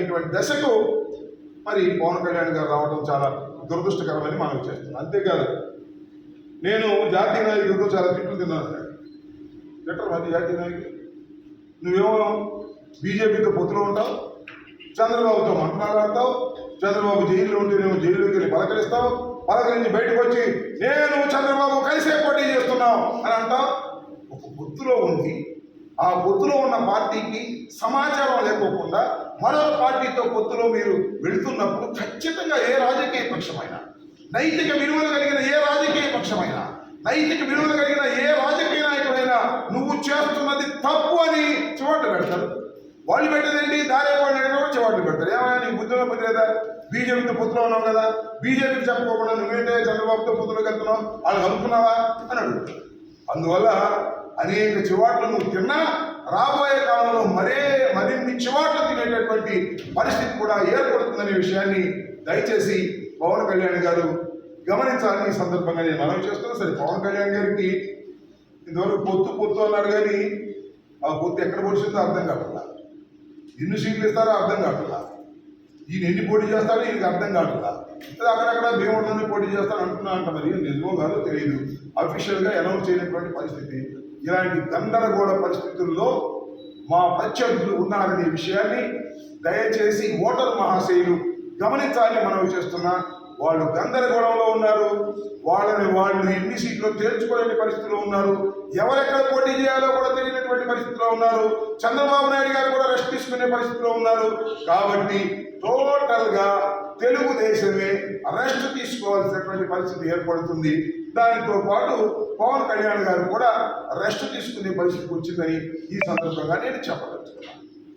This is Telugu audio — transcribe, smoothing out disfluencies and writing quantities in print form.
అనేటువంటి దశకు మరి పవన్ కళ్యాణ్ గారు రావడం చాలా దురదృష్టకరమని మనం చేస్తున్నాం. అంతేకాదు నేను జాతీయ నాయకులతో చాలా తిట్లు తిన్నాను. తిట్టరు అది జాతీయ నాయకులు, నువ్వేమో బీజేపీతో పొత్తులో ఉంటావు, చంద్రబాబుతో మాట్లాడతావు, చంద్రబాబు జైల్లో ఉంటేనేమో జైలుకి వెళ్ళి పలకరిస్తావు, పలకరించి బయటకు వచ్చి నేను చంద్రబాబు కలిసే పోటీ చేస్తున్నాం అని అంటావు. ఒక పొత్తులో ఉండి ఆ పొత్తులో ఉన్న పార్టీకి సమాచారం లేకోకుండా మరో పార్టీతో పొత్తులో మీరు వెళుతున్నప్పుడు ఖచ్చితంగా ఏ రాజకీయ పక్షమైనా, నైతిక విలువలు కలిగిన ఏ రాజకీయ పక్షమైనా, నైతిక విలువలు కలిగిన ఏ రాజకీయ నాయకుడైనా నువ్వు చేస్తున్నది తప్పు అని చివాట్లు పెడతారు. వాళ్ళు పెట్టేదేంటి, దారేపాడు కూడా చివాట్లు పెడతారు. ఏమైనా నీకు బుద్ధిలో బుద్ధి లేదా? బీజేపీతో పొత్తులో ఉన్నావు కదా, బీజేపీకి చెప్పకుండా నువ్వేంటే చంద్రబాబుతో పొత్తులోకి వెళ్తున్నావు, వాళ్ళు కలుపుకున్నావా అని అడుగుతారు. అందువల్ల అనేక చివాట్లు నువ్వు తిన్నా రాబోయే కాలంలో మరిన్ని చివాట్లు తినేటటువంటి పరిస్థితి కూడా ఏర్పడుతుందనే విషయాన్ని దయచేసి పవన్ కళ్యాణ్ గారు గమనించాలని ఈ సందర్భంగా నేను మనవి చేస్తున్నా. సరే, పవన్ కళ్యాణ్ గారికి ఇంతవరకు పొత్తు అన్నారు, కానీ ఆ పొత్తు ఎక్కడ పొడిచిందో అర్థం కావట్లా, ఎన్ని సీట్లు ఇస్తారో అర్థం కావట్లా, ఈయన ఎన్ని పోటీ చేస్తాడో ఈయనకి అర్థం కావట్లా. అక్కడక్కడ భీముడిలోనే పోటీ చేస్తాను అంటున్నా అంట, మరి నిజమో కాదో తెలియదు. అఫీషియల్గా అనౌన్స్ చేయనటువంటి పరిస్థితి. ఇలాంటి గందరగోళ పరిస్థితుల్లో మా ప్రత్యర్థులు ఉన్నారనే విషయాన్ని దయచేసి ఓటర్ మహాశయులు గమనించాలని మనవి చేస్తున్నా. వాళ్ళు గందరగోళంలో ఉన్నారు, వాళ్ళు ఎన్ని సీట్లు తేల్చుకోలేని పరిస్థితిలో ఉన్నారు, ఎవరెక్కడ పోటీ చేయాలో కూడా తెలియనటువంటి పరిస్థితిలో ఉన్నారు. చంద్రబాబు నాయుడు గారు కూడా రెస్ట్ తీసుకునే పరిస్థితిలో ఉన్నారు. కాబట్టి టోటల్గా తెలుగుదేశమే రెస్ట్ తీసుకోవాల్సినటువంటి పరిస్థితి ఏర్పడుతుంది. దానితో పాటు పవన్ కళ్యాణ్ గారు కూడా రెస్ట్ తీసుకునే పరిస్థితికి వచ్చిందని ఈ సందర్భంగా నేను చెప్పదలుచుకున్నాను.